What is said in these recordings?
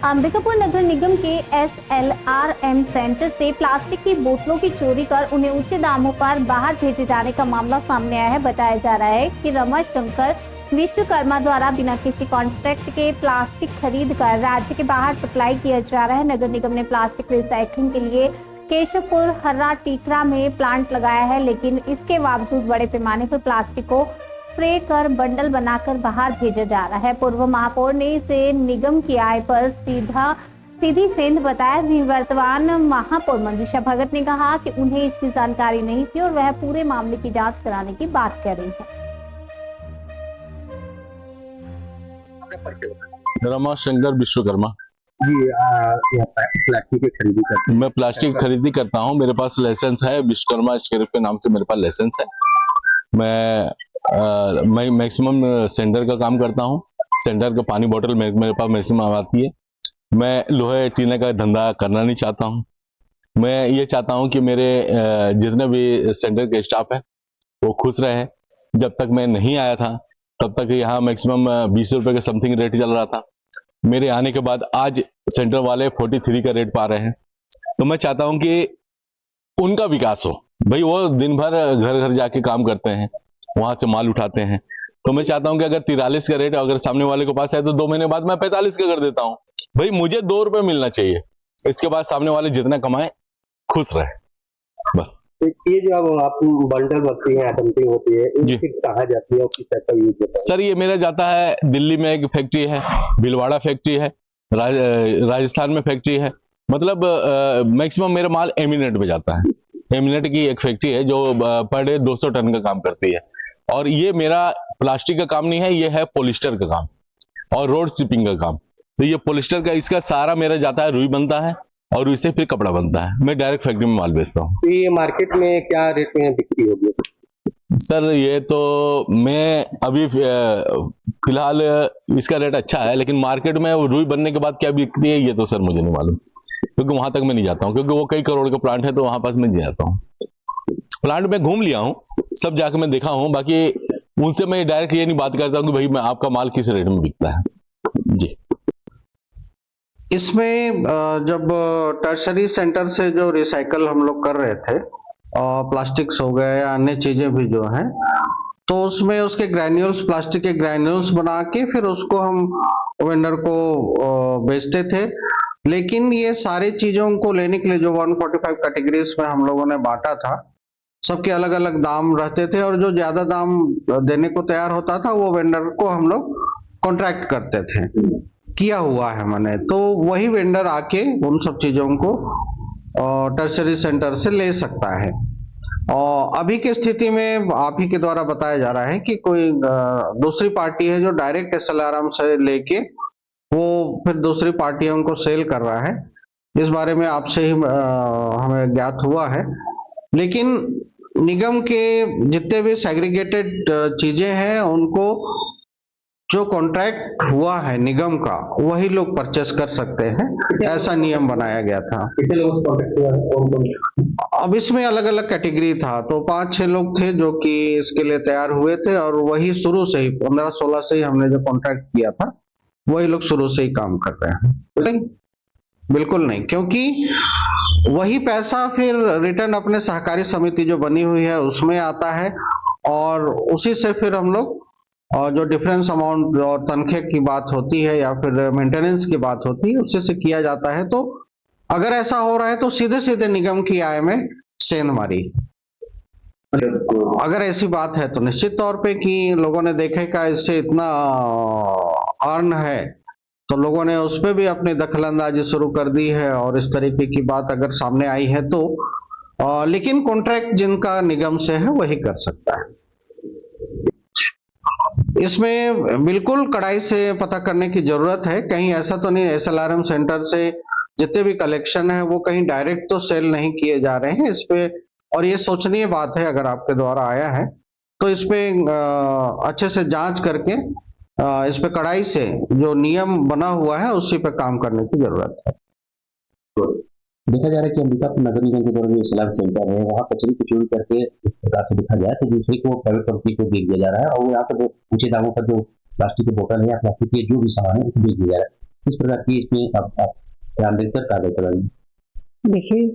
अंबिकापुर नगर निगम के SLRM centre से plastic की बोतलों की चोरी कर उन्हें ऊंचे दामों पर बाहर भेजे जाने का मामला सामने आया है। बताया जा रहा है कि रमाशंकर विश्वकर्मा द्वारा बिना किसी कॉन्ट्रैक्ट के प्लास्टिक खरीद कर राज्य के बाहर सप्लाई किया जा रहा है। नगर निगम ने प्लास्टिक रिसाइकलिंग के लिए केशवपुर, हर्रा, टीकरा में प्लांट लगाया है, लेकिन इसके बावजूद बड़े पैमाने पर प्लास्टिक को स्प्रे कर बंडल बनाकर बाहर भेजा जा रहा है। पूर्व महापौर ने इसे निगम की आय पर सीधी सेंध बताया। निवर्तमान महापौर मंजूषा भगत ने कहा कि उन्हें इसकी जानकारी नहीं थी और वह पूरे मामले की जांच कराने की बात कर रही है। रमाशंकर विश्वकर्मा जी, प्लास्टिक की खरीदी करते हैं। मैं प्लास्टिक खरीदी करता हूँ। मेरे पास लाइसेंस है, विश्वकर्मा स्क्रिप्ट के नाम से मेरे पास लाइसेंस है। मैं मैक्सिमम सेंटर का काम करता हूँ। सेंटर का पानी बोतल मेरे पास मैक्सिमम आती है। मैं लोहे टीने का धंधा करना नहीं चाहता हूँ। मैं ये चाहता हूँ कि मेरे जितने भी सेंटर के स्टाफ है वो खुश रहे। जब तक मैं नहीं आया था तब तक यहाँ मैक्सिमम 20 रुपए का समथिंग रेट चल रहा था। मेरे आने के बाद आज सेंटर वाले 43 का रेट पा रहे हैं। तो मैं चाहता हूं कि उनका विकास हो। भाई वो दिन भर घर घर जाके काम करते हैं, वहां से माल उठाते हैं। तो मैं चाहता हूं कि अगर 43 का रेट अगर सामने वाले के पास है तो 2 महीने बाद मैं 45 का कर देता हूं। भाई मुझे 2 रुपए मिलना चाहिए, इसके बाद सामने वाले जितना कमाए खुश रहे बस। ये जो अब आप बंडल होती है, डंपिंग होती है, ये कहाँ जाती है और किस टाइप का यूज होता है? सर ये मेरा जाता है दिल्ली में एक फैक्ट्री है, भीलवाड़ा फैक्ट्री है, राजस्थान में फैक्ट्री है। मतलब मैक्सिमम मेरा माल एमिनेट में जाता है। एमिनेट की एक फैक्ट्री है जो पर डे 200 टन का काम करती है। और ये मेरा प्लास्टिक का काम नहीं है, ये है पॉलिस्टर का काम और रोड शिपिंग का काम। तो ये पॉलिस्टर का इसका सारा मेरा जाता है, रुई बनता है और रुई से फिर कपड़ा बनता है। मैं डायरेक्ट फैक्ट्री में माल बेचता हूँ। तो ये मार्केट में क्या रेट में बिक्री होगी? सर ये तो मैं अभी फिलहाल इसका रेट अच्छा है, लेकिन मार्केट में रुई बनने के बाद क्या बिकती है ये तो सर मुझे नहीं मालूम, क्योंकि वहां तक मैं नहीं जाता हूँ। क्योंकि वो कई करोड़ का प्लांट है तो वहां पास मैं नहीं जाता हूँ। प्लांट में घूम लिया हूँ, सब जाके मैं देखा हूँ। बाकी उनसे मैं डायरेक्ट ये नहीं बात करता हूँ कि भाई मैं आपका माल किस रेट में बिकता है जी। इसमें जब टर्शरी सेंटर से जो रिसाइकल हम लोग कर रहे थे, प्लास्टिक्स हो गए या अन्य चीजें भी जो हैं, तो उसमें उसके ग्रैन्यूल्स, प्लास्टिक के ग्रैन्यूल्स बना के फिर उसको हम वेंडर को बेचते थे। लेकिन ये सारी चीजों को लेने के लिए जो 145 कैटेगरीज में हम लोगों ने बांटा था, सबके अलग अलग दाम रहते थे और जो ज्यादा दाम देने को तैयार होता था वो वेंडर को हम लोग कॉन्ट्रैक्ट करते थे। किया हुआ है मैंने, तो वही वेंडर आके उन सब चीजों को टर्शरी सेंटर से ले सकता है। और अभी की स्थिति में आप ही के द्वारा बताया जा रहा है कि कोई दूसरी पार्टी है जो डायरेक्ट SLRM से लेके वो फिर दूसरी पार्टियों को सेल कर रहा है। इस बारे में आपसे ही हमें ज्ञात हुआ है। लेकिन निगम के जितने भी सेग्रीगेटेड चीजें हैं उनको जो कॉन्ट्रैक्ट हुआ है निगम का वही लोग परचेस कर सकते हैं, ऐसा नियम बनाया गया था। कितने लोग कॉन्टैक्ट हुआ है? अब इसमें अलग अलग कैटेगरी था, तो 5-6 लोग थे जो कि इसके लिए तैयार हुए थे और वही शुरू से ही 15-16 से ही हमने जो कॉन्ट्रैक्ट किया था वही लोग शुरू से ही काम कर रहे हैं। नहीं, बिल्कुल नहीं, क्योंकि वही पैसा फिर रिटर्न अपने सहकारी समिति जो बनी हुई है उसमें आता है और उसी से फिर हम लोग और जो डिफरेंस अमाउंट और तनख्वाह की बात होती है या फिर मेंटेनेंस की बात होती है उसी से किया जाता है। तो अगर ऐसा हो रहा है तो सीधे सीधे निगम की आय में सेंध मारी। अगर ऐसी बात है तो निश्चित तौर पे कि लोगों ने देखेगा इससे इतना अर्न है तो लोगों ने उस पर भी अपनी दखलंदाजी शुरू कर दी है और इस तरीके की बात अगर सामने आई है तो लेकिन कॉन्ट्रैक्ट जिनका निगम से है वही कर सकता है। इसमें बिल्कुल कड़ाई से पता करने की जरूरत है। कहीं ऐसा तो नहीं SLRM सेंटर से जितने भी कलेक्शन है वो कहीं डायरेक्ट तो सेल नहीं किए जा रहे हैं इस पे। और ये सोचनीय बात है, अगर आपके द्वारा आया है तो इस पे अच्छे से जांच करके इस पे कड़ाई से जो नियम बना हुआ है उसी पे काम करने की जरूरत है। देखा जा रहा है कि अंबिकापुर नगर निगम के द्वारा जो SLRM सेंटर है वहाँ कचरे की चोरी करके इस प्रकार से देखा जाए तो दूसरे को प्राइवेट कंपनी को दे दिया जा रहा है और वो यहाँ से ऊंचे दामों पर जो प्लास्टिक की बोतल है या प्लास्टिक के जो भी सामान है उसको बेच दिया जा रहा है। किस प्रकार की इसमें आप ध्यान देकर कार्य करेंगे? देखिए,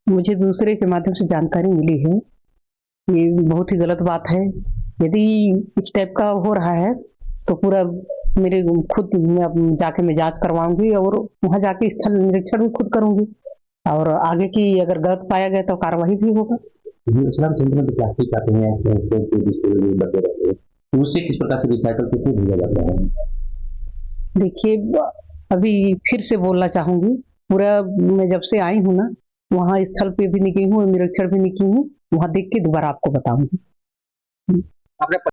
मुझे दूसरे के माध्यम से जानकारी मिली है, ये बहुत ही गलत बात है। यदि इस टाइप का हो रहा है तो पूरा मेरे खुद मैं जाके मैं जांच करवाऊंगी और वहां जाके स्थल निरीक्षण भी खुद करूंगी और आगे की अगर गलत पाया गया तो कार्रवाई भी होगा। ये स्लम सेंटर में जो प्लास्टिक आते हैं डब्बे रहते हैं, तो उससे किस प्रकार से रिसाइकल करके भेजा जाता है? देखिए, अभी फिर से बोलना चाहूंगी, पूरा मैं जब से आई हूँ ना, वहाँ स्थल पे भी नहीं गई हूँ, निरीक्षण भी नहीं की हूँ, वहाँ देख के दोबारा आपको बताऊंगी।